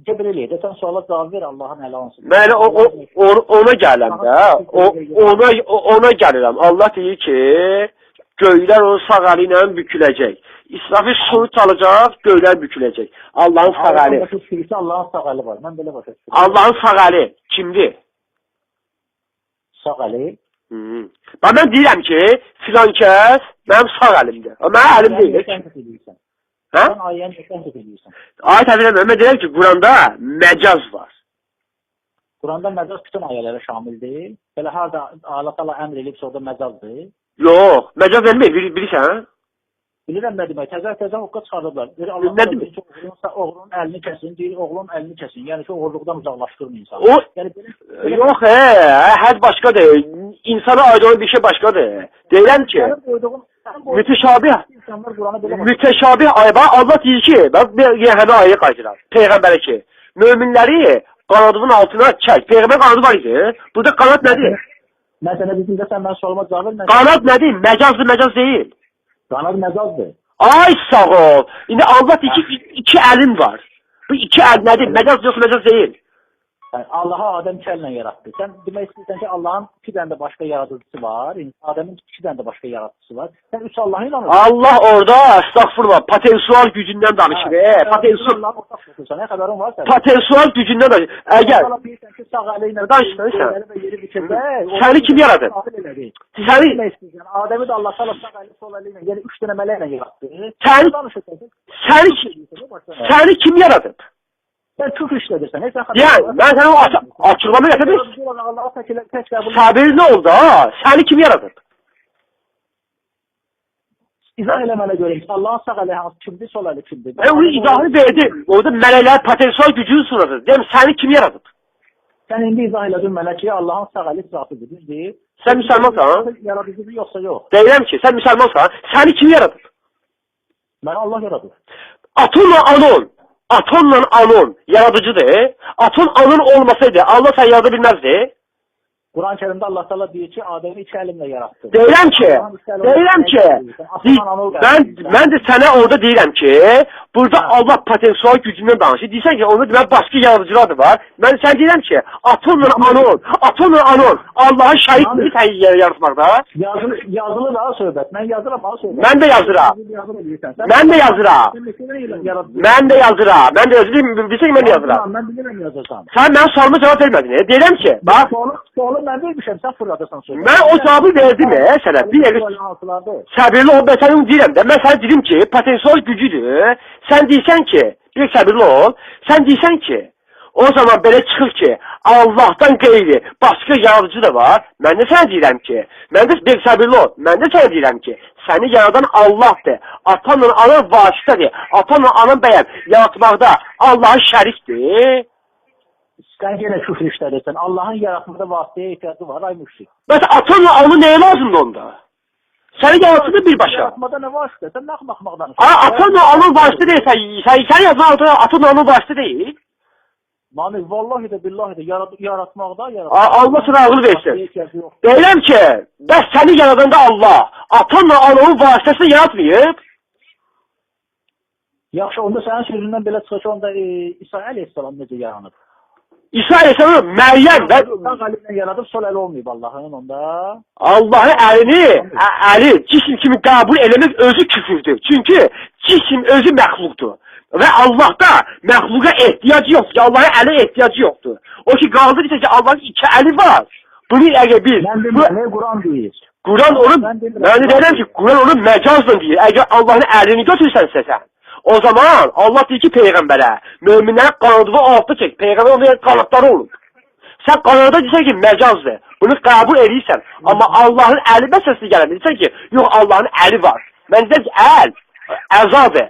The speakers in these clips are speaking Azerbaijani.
Cəbrəl edə, sən suala cavab ver, Allahın əli ansın. Mən ona gələm də, ona gəlirəm. Allah deyir ki, göylər onun sağ əli ilə büküləcək. İsrafil suru çalacaq, göylər büküləcək. Allahın sağ əli. Allahın sağ əli var, mən belə başa düşürəm. Allahın sağ əli kimdir? Sağ əli? Mən deyirəm ki, filan kəs mənim sağ əlimdir. Mənim əlim deyil. Hə? Sən ayəni nəsən edirsən? Ayət əvvələn mən deyirəm ki, Quranda məcaz var. Quranda məcaz bütün ayələrə şamildir. Belə harada Allah Taala əmr edibsə orada məcazdır. Yox, məcaz elmir, bilirsən? Bilirəm nə demək. Təzə oqqa çıxardıblar. Nə demək? Oğlunun əlini kəsin, deyir oğlunun əlini kəsin. Yəni ki, oğurluqdan uzaqlaşdırın insanı. Yox, həd başqadır. İnsana aid olan bir şey başqadır. Deyirəm ki, mütəşabih ayəbə Allah deyir ki, mən həmə ayəyə qaytıram. Peyğəmbərə ki, möminləri qanadının altına çək. Peyğəmbər qanadı var idi. Burada qanad nədir? Mən sənə dedim də sən mən soruma cavab vermədin. Qanad nədir? Məcazdır, məcaz deyil. Qanad məcazdır. Ay sağ ol. İndi Allah deyir ki, iki əlim var. Bu iki əl nədir? Məcaz yoxsa məcaz deyil. Allah'a Adəm iki əllə yaratdı. Sən demək istəyirsən ki, Allahın iki dənə də başqa yaradıcısı var. Adəmin iki dənə də başqa yaradıcısı var. Sən üç Allah'a inanırsan. Allah orada, estağfurullah, potensial gücündən danışır. Nə xəbərin var sənin? Potensial gücündən danışır. Əgər səni kim yaradı? Adəmi də Allah sağ əli, sol əli ilə, yəni üç dənə mələklə yaratdı. Səni kim yaradı? Sən çox işlədirsən. Yəni, mən sənə açıqlama gətirdim. Sabir nə oldu ha? Səni kim yaradı? İzah eləmənə görəyim. Allahın sağ əli hansı kimdir, sol əli kimdir? Onu izahını verdim. Orada mələklər potensial gücünü soradı. Deyəm, səni kim yaradı? Sən indi izah elədin mənə ki, Allahın sağ əli zatıdır, düzdür? Sən müsəlmansan? Yaradıcıdır, yoxsa yox? Deyirəm ki, sən müsəlmansan. Səni kim yaradı? Mənə Allah yaradır. Atomla anon. Atomla anon yaradıcıdır. Atom anon olmasaydı Allah sən yarada bilməzdi. Quran-ı Kərimdə Allah Taala deyir ki, Adəmi iki əlimlə yaratdı. Deyirəm ki, mən də sənə orada deyirəm ki, burada Allah potensial gücündən danışır. Deyirsən ki, orada demək başqa yaradıcılar da var. Mən sən deyirəm ki, atomla anon, Allahın şərikdir sən yaratmaqda. Yazılı da söhbət. Mən yazıram, söhbət. Mən də yazıram. Mən də yazıram. Bilirsən ki, mən də yazıram. Mən bilirəm yazırsan. Sən mənim sualıma cavab vermədin. Deyirəm ki, bax, mən vermişəm, sən fırladırsan söhbət. Mən o cavabı verdim sənə. Səbirli ol, mən sənə onu deyirəm də. Mən sənə dedim ki, potensial gücüdür. Sən deyirsən ki, bir səbirli ol, sən deyirsən ki, o zaman belə çıxır ki, Allahdan qeyri başqa yaradıcı da var. Mən də sənə deyirəm ki, mən də bir səbirli ol, mən də sənə deyirəm ki, səni yaradan Allahdır. Atanla anan vasitədir. Atanla anan bəyəm yaratmaqda Allahın şərikdir. Sən yenə küfür işlədirsən. Allahın yaratmada vasitəyə ehtiyacı var, ay müşrik. Məsələn, atanla anı nəyə lazımdır onda? Səni yaratdı birbaşa. Yaratmada nə vasitə? Sən nə axmaq danışırsan? Atanla anın vasitə deyil. Sən yazan atanla anın vasitə deyil. Mani, vallahi də, billahi də yaratmaqda Allah sənə ağıl versin. Deyirəm ki, bəs səni yaradanda Allah atanla anın vasitəsini yaratmayıb. Yaxşı, onda sənin sözündən belə çıxır ki, onda İsa əleyhissalam necə yaranıb? İsa əleyhissalam Məryəm və sağ əlinlə yaradıb, sol əli olmayıb Allahın onda. Allahın əli cisim kimi qəbul eləmək özü küfürdür. Çünki cisim özü məxluqdur. Və Allahda məxluqa ehtiyacı yoxdur. Allahın əli ehtiyacı yoxdur. O ki, qaldı ki, Allahın iki əli var. Bunu əgər biz... Mən Quran deyir. Quran onu, mən deyirəm ki, Quran onu məcazla deyir. Əgər Allahın əlini götürsənsə sən, o zaman Allah deyir ki, Peyğəmbərə, möminlərin qanadığı altı çək, Peyğəmbər onların qanadları olur. Sən qanada deyirsən ki, məcazdır. Bunu qəbul edirsən. Amma Allahın əli məsələsi gələn deyirsən ki, yox, Allahın əli var. Mən deyirəm ki, əl, əzadır,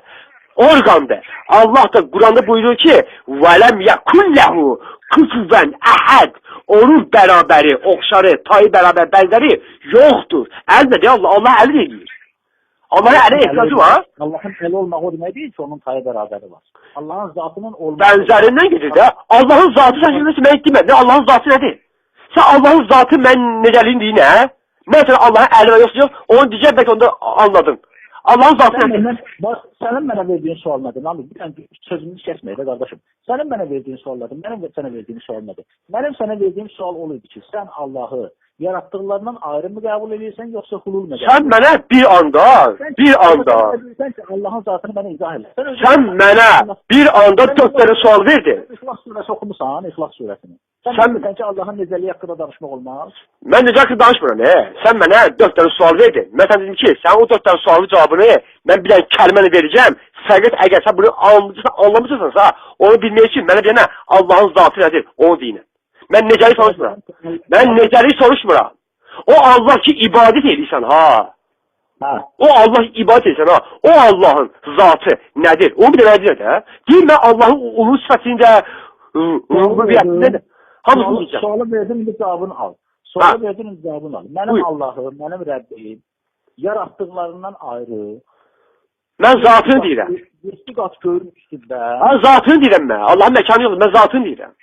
orqandır. Allah da Quranda buyurur ki, وَلَمْ يَكُنْ لَهُ كُفُوًا أَحَدٍ Onun bərabəri, oxşarı, tayı bərabər bənzəri yoxdur. Əl nədir? Allah əli deyir. Allahın əli ehtiyacı var. Allahın əli olmaq o demək deyil ki, onun tayı bərabəri var. Allahın zatının olmaq... Bənzərindən gedir də. Allahın zatı sən şimdi mən demə. Ne Allahın zatı nədir? Sən Allahın zatı mən necəliyini deyin, hə? Mesela Allahın əli və yoxsa yox, onu deyəcək bəlkə onda anladın. Allahın zatı nədir? Sənin mənə verdiyin sual nədir? Bir tane sözümüzü kəsməyək də qardaşım. Sənin mənə verdiyin suallardır, mənim sənə verdiyim sual nədir? Mənim sənə verdiyim sual o idi ki, sən Allahı yaratdıqlarından ayrı mı qəbul edirsən, yoxsa hulul mu? Sən mənə bir anda Sən ki, Allahın zatını mənə izah elə. Sən mənə bir anda 4 dənə sual verdin. İxlas surəsi oxumusan, İxlas surəsini. Sən bilirsən ki, Allahın necəliyi haqqında danışmaq olmaz. Mən necə haqqında danışmıram, Sən mənə 4 dənə sual verdin. Mən sənə dedim ki, sən o 4 dənə sualın cavabını mən bir dənə kəlməni verəcəm. Fəqət əgər sən bunu anlamıcısınsa, onu bilmək üçün mənə deyənə Allahın zatı nədir, onu deyin. Mən necəlik soruşmuram. Mən necəlik soruşmuram. O Allah ki, ibadət edirsən, ha. O Allah ibadət edirsən, ha. O Allahın zatı nədir? Onu bir də nədir, hə? Deyim, mən Allahın ulu sifətində, rububiyyətində hamısını diyeceğim. Sualı verdim, indi cavabını al. Sualı verdim, indi cavabını al. Mənim Allahım, mənim Rəbbim yaratdıqlarından ayrı. Mən zatını deyirəm. 7 qat göyün üstündə. Zatını deyirəm mən. Allahın məkanı yoxdur, mən zatını deyirəm.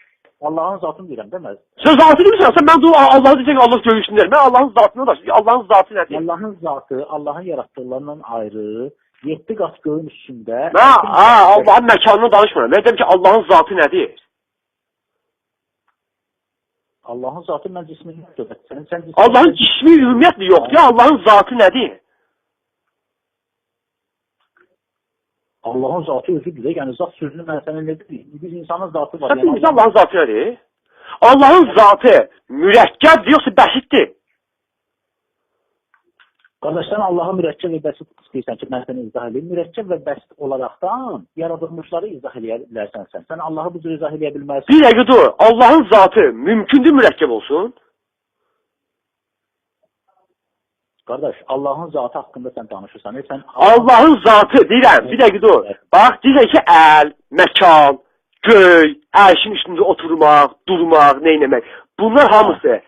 Allahın zatını deyirəm, deməz. Sən zatını deyirsən, mən Allah'ı deyəcək ki, Allah göğü üstündəyəm. Mən Allahın zatını da, Allahın zatı nədir? Allahın zatı, Allahın yaratdıqlarından ayrı, 7 qat göyün üstündə. Allahın məkanını danışmıram. Mən deyəm ki, Allahın zatı nədir? Allahın zatı mən cismini yoxdur. Allahın cismi ümumiyyətlə yoxdur ya, Allahın zatı nədir? Allahın zatı özüdür. Yəni zat sözünü mən sənə nə deyim? Biz insanın zatı var. Sən bilirsən Allahın zatı nədir? Allahın zatı mürəkkəbdir, yoxsa bəsitdir? Qardaş, sən Allahı mürəkkəb və bəsit istəyirsən ki, mən sənə izah edeyim. Mürəkkəb və bəsit olaraqdan yaradılmışları izah edə bilərsən sən. Sən Allahı bu cür izah edə bilməzsən. Bir dəqiqə dur. Allahın zatı mümkündür mürəkkəb olsun? Qardaş, Allahın zatı haqqında sən danışırsan. Allahın zatı, deyirəm, bir dəqiqə dur. Bax, deyirsən ki, əl, məkan, göy, ərşin üstündə oturmaq, durmaq, neynəmək. Bunlar hamısı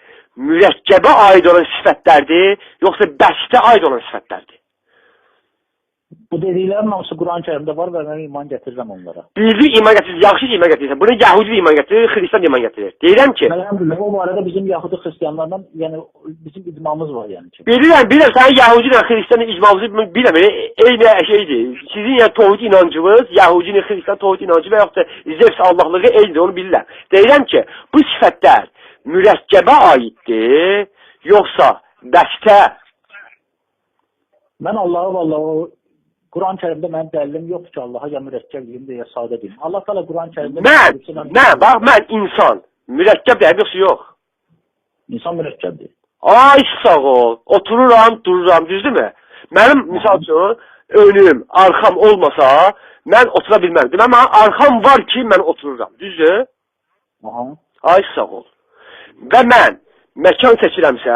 mürəkkəbə aid olan sifətlərdir, yoxsa bəstə aid olan sifətlərdir? Bu dediklərin hamısı Quran-Kərimdə var və mən iman gətirirəm onlara. Bildiği iman gətirir, yaxşı iman gətirirsən. Bunu Yahudi iman gətirir, Xristiyan iman gətirir. Deyirəm ki... Elhamdülillah, o barədə bizim Yahudi Xristiyanlardan, yəni bizim icmamız var yəni ki. Bilirəm, sənin Yahudi ilə Xristiyanın icmamızı bilirəm, eyni şeydir. Sizin yəni tohut inancınız, Yahudi ilə Xristiyan tohut inancı və yaxud da Zevs Allahlığı eynidir, onu bilirəm. Deyirəm ki, bu sifətlər mürəkkəbə aiddir, yoxsa bəstə? Mən Allahı Quran-Kərimdə mənim dəlilim yoxdur ki, Allaha ya mürəkkəb deyim, ya sadə deyim. Allah təala Quran-Kərimdə... Mən insan, mürəkkəb deyəm, yoxsa yox? İnsan mürəkkəbdir. Ay, sağ ol, otururam, dururam, düzdürmü? Mənim, misal üçün, önüm, arxam olmasa, mən otura bilməm. Demə, mənim arxam var ki, mən otururam, düzdür? Ay, sağ ol. Və mən məkan seçirəmsə,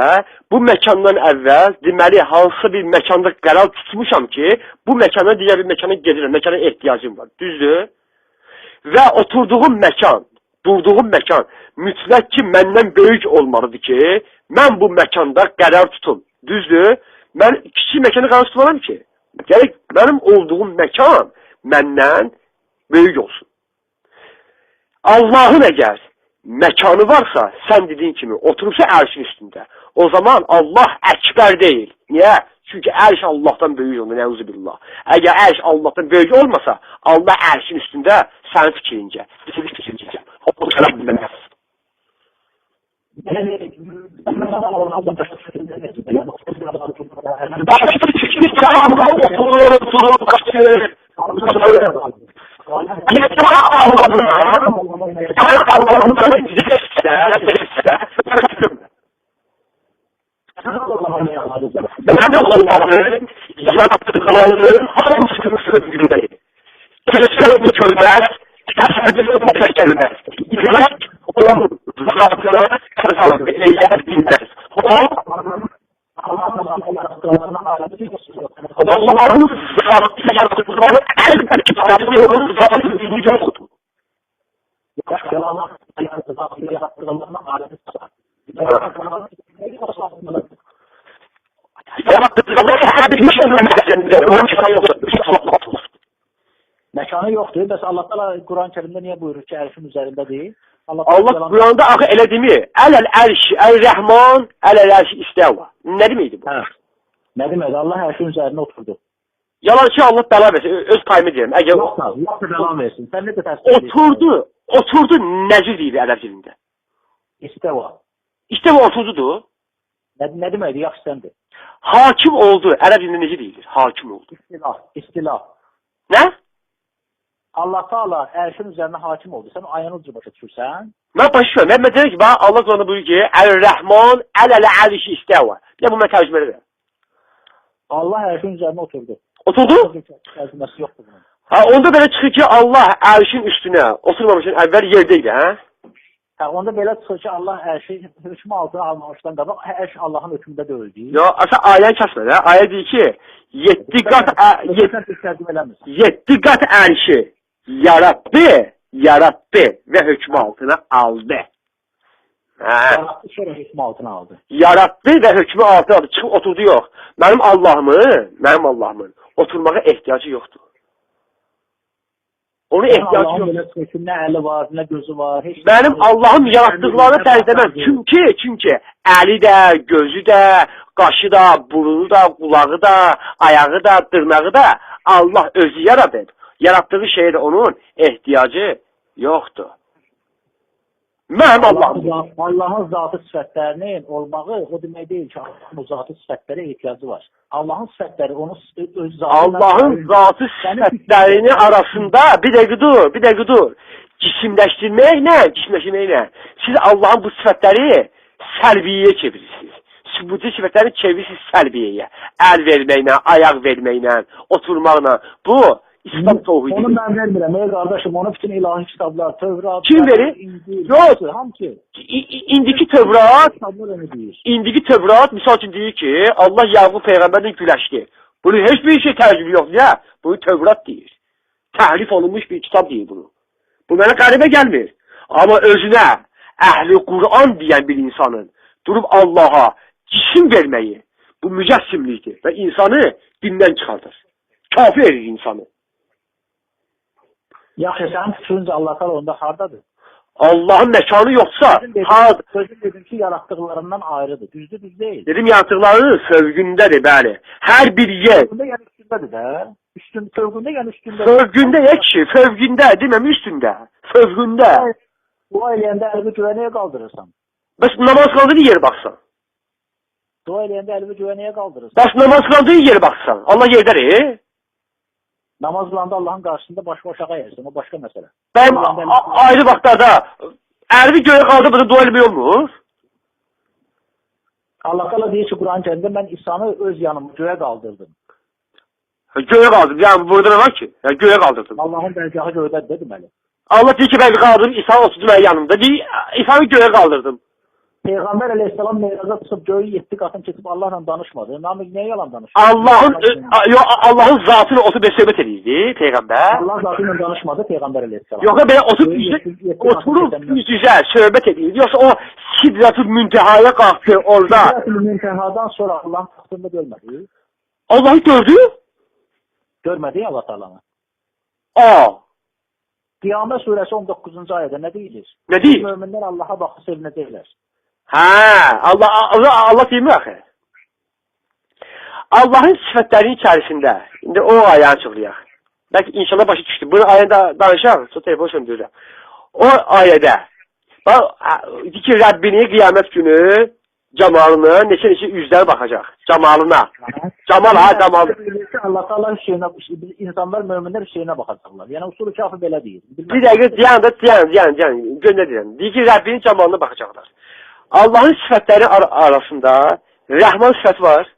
bu məkandan əvvəl deməli, hansı bir məkanda qərar tutmuşam ki, bu məkana digər bir məkana gedirəm, məkana ehtiyacım var, düzdür? Və oturduğum məkan, durduğum məkan mütləq ki, məndən böyük olmalıdır ki, mən bu məkanda qərar tutum, düzdür? Mən kiçik məkanı qərar tutmaram ki, gələk mənim olduğum məkan məndən böyük olsun. Allahın əgər məkanı varsa, sən dediyin kimi, oturubsa ərşin üstündə. O zaman Allah əkbər deyil. Niyə? Çünki ərş Allahdan böyük olur, nəuzubillah. Əgər ərş Allahdan böyük olmasa, Allah ərşin üstündə sənin fikrincə. Bizim fikrincə. O tərəf bilməz. Ben de Allah'ın yarattıklarının hamısını bilmeyim. Kesinlikle bu çözmez, kesinlikle bu kesilmez. İdrak onun zatını kırsalım, eğer bilmez. Allah'ın yarattıklarının elbette kitabını onun zatını bilmeyeceğim oldu. Məkanı yoxdur. Bəs Allah təala Quran-Kərimdə niyə buyurur ki, ərşin üzərindədir? Allah Quranda axı elə demir. Əl-ərş, əl-rəhman, əl-ərş istəva. Nə deməkdir bu? Nə deməkdir? Allah ərşin üzərində oturdu. Yalan ki, Allah bəla versin. Öz payımı deyirəm. Yoxsa bəla versin. Sən necə təsdiq edirsən? Oturdu. oturdu necür deyilir ərəb dilində? İsteva. İşte bu oturdudur. Ne deməkdir? Yaxşı səndir. Hakim oldu. Ərəb dilində necə deyilir? Hakim oldu. İstilah. Nə? Allah Taala ərşin üzərində hakim oldu. Sən ayəni ucu başa düşürsən? Mən başa düşürəm. Mən deyirəm ki, bax Allah Quranda buyurur ki, Əl-Rəhman ələl-ərşi istəvə. Ya bu mən tərcümə edirəm. Allah ərşin üzərində oturdu. Oturdu? Tərcüməsi yoxdur bunun. Ha, onda belə çıxır ki, Allah ərşin üstünə oturmamışın əvvəl yerdəydi, hə? Hə, onda belə çıxır ki, Allah ərşi hökmü altına almamışdan qabaq, ərş Allahın hökmündə deyildi. Yo, aslında ayəni kəsmə də. Ayə deyir ki, 7 qat ərşi yarattı və hökmü altına aldı. Yarattı, sonra hökmü altına aldı. Yarattı və hökmü altına aldı. Çıxıb oturdu yox. Mənim Allahımın oturmağa ehtiyacı yoxdur. Onun ehtiyacı yoxdur. Allahın belə çıxır, nə əli var, nə gözü var. Mənim Allahım yaratdıqlarını tərcəməm. Çünki əli də, gözü də, qaşı da, burnu da, qulağı da, ayağı da, dırnağı da Allah özü yaradıb. Yaratdığı şeyə də onun ehtiyacı yoxdur. Mənim Allahım. Allahın zatı sifətlərinin olmağı o demək deyil ki, Allahın o zatı sifətlərə ehtiyacı var. Allahın sifətləri onun öz zatı. Allahın zatı sifətlərinin arasında bir dəqiqə dur. Cisimləşdirməklə, siz Allahın bu sifətləri səlbiyyəyə çevirirsiniz. Bu sifətləri çevirirsiniz səlbiyyəyə. Əl verməklə, ayaq verməklə, oturmaqla. Bu İslam tövhididir. Onu mən vermirəm, qardaşım. Onun bütün ilahi kitablar, Tövrat, kim verir? Yox. İndiki Tövrat misal üçün deyir ki, Allah Yaqub peyğəmbərlə güləşdi. Bunun heç bir şey tərcümə yoxdur ya. Bunu Tövrat deyir. Təhrif olunmuş bir kitab deyir bunu. Bu mənə qəribə gəlmir. Amma özünə əhli Qur'an deyən bir insanın durub Allaha cisim verməyi bu mücəssimlikdir və insanı dindən çıxardır. Kafir edir insanı. Yaxşı, sənin fikrincə Allah Taala onda hardadır? Allahın məkanı yoxsa hardadır? Sözün dedim ki, yaratdıqlarından ayrıdır. Düzdür, düz deyil. Dedim, yaratdıqları fövqündədir, bəli. Hər bir yer. Fövqündə yəni üstündədir də. Fövqündə yəni üstündə. Fövqündə ki, fövqündə, deməm üstündə. Fövqündə. Dua eləyəndə əlini güvənəyə qaldırırsan. Bəs namaz qaldırdığı yere baxsan. Dua eləyəndə əlini güvənəyə qaldırırsan. Bəs namaz qaldırdığı yere baxsan. Allah yerdədir. Namaz qılanda Allahın qarşısında başı aşağı əyirsən, o başqa məsələ. Ben ayrı vaxtlarda əlimi göyə qaldırmadan dua eləmək olmur. Allah Teala deyir ki, Quran-ı Kərimdə mən İsa'nı öz yanıma göyə qaldırdım. Göyə qaldırdım. Yəni burada ne var ki? Yəni göyə qaldırdım. Allahın dərgahı göydədir deməli. Allah deyir ki, ben qaldırdım, İsa'nı oturdum mənim yanımda. Deyir, İsa'nı göyə qaldırdım. Peyğəmbər əleyhissalam meyraza çıxıb göyü 7 qatın keçib Allahla danışmadı. Namik nəyə yalan danışır? Allahın zatını oturub söhbət edirdi Peyğəmbər. Allah zatıyla danışmadı Peyğəmbər əleyhissalam. Yox, belə oturub üz-üzə söhbət edirdi. Yoxsa o Sidrat-ül Müntehaya qalxdı orada. Sidrat-ül Müntehadan sonra Allahın taxtında görmədi. Allah'ı gördü? Görmədi Allah Taala'nı. Qiyamət surəsi 19-cu ayədə nə deyilir? Nə deyir? Möminlər Allaha baxıb sevinəcəklər. Allah deyilmi axı? Allahın sifətlərinin içərisində, indi o ayəni açıqlayaq. Bəlkə inşallah başı düşdü. Bunu ayədə danışaq, sonra telefon söndürürəm. O ayədə, deyir ki, Rəbbini qiyamət günü camalını, neçə üzlər baxacaq. Camalına. Camal ha, camal. Allah Teala Hüseynə, insanlar, möminlər Hüseynə baxacaqlar. Yəni usulü kafir belə deyir. Bir dəqiqə, deyən, gör nə deyən. Deyir ki, Rəbbinin camalına baxacaqlar. Allahın sifətləri arasında Rəhman sifəti var.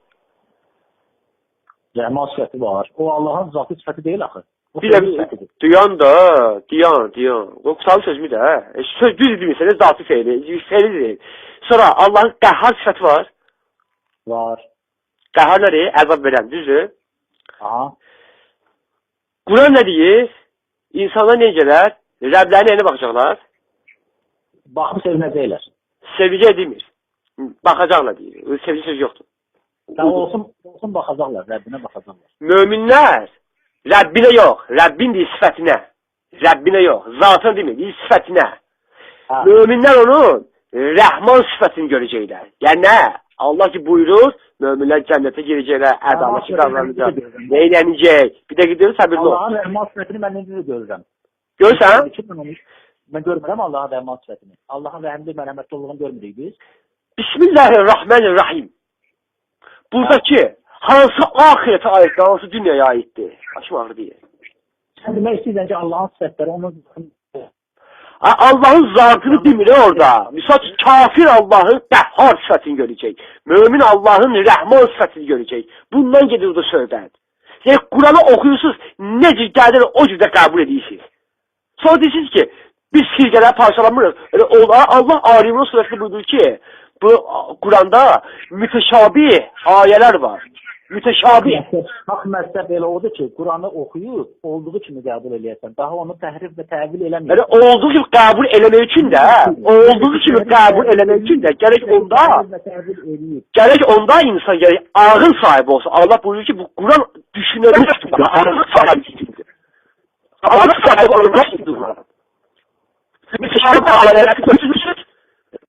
Rəhman sifəti var. O Allahın zatı sifəti deyil axı. Bir dəqiqə, duyan da, diyan. O qutarlı sözümü də. Söz düz demişsiniz, zatı feyli deyil. Sonra Allahın qəhhar sifəti var. Var. Qəhhar nədir? Əzab verən, düzdür? Aha. Quran nə deyir? İnsanlar necələr? Rəblərin elinə baxacaqlar. Baxıb sevinəcəklər. Sevəcək demir. Baxacaqlar deyir. Sevəcək söz yoxdur. Olsun baxacaqlar, Rəbbinə baxacaqlar. Möminlər Rəbbinə yox, Rəbbin deyir sifətinə. Rəbbinə yox, zatını demir, deyir sifətinə. Möminlər onun Rəhman sifətini görəcəklər. Yəni nə? Allah ki buyurur, möminlər cənnətə girəcəklər, ədalətli davranacaq, neylənəcək. Bir də gidiyor, səbirli ol. Allahın Rəhman sifətini mən necə görürəm? Görürsən? Mən görmürəm Allahın rəhman sifətini. Allahın rəhmli, mərhəmətli olduğunu görmürük biz. Bismillahirrahmanirrahim. Buradakı hansı ahirətə aiddir, hansı dünyaya aiddir? Başım ağrıdır. Sən demək istəyirsən ki, Allahın sifətləri onun... Allahın zatını bilmir orada. Misal ki, kafir Allahın qəhhar sifətini görəcək. Mömin Allahın rəhman sifətini görəcək. Bundan gedir orada söhbət. Yəni, Quranı oxuyursunuz, necə gəlir o cürdə qəbul edirsiniz. Sonra deyirsiniz ki, biz firqələr parçalanmırıq. Allah Alimran surəsində buyurur ki, bu Quranda mütəşabih ayələr var. Mütəşabih. Haq məzhəb elə odur ki, Quranı oxuyub, olduğu kimi qəbul eləyəsən. Daha onu təhrif və təvil eləməyəsən. Yəni, olduğu kimi qəbul eləmək üçün də, gərək onda insan gərək ağıl sahibi olsa. Allah buyurur ki, bu Quran düşünülmüşdür. Ağıl sahibidir. Ağıl sahibi olmuşdur. Mütəşabih ayələr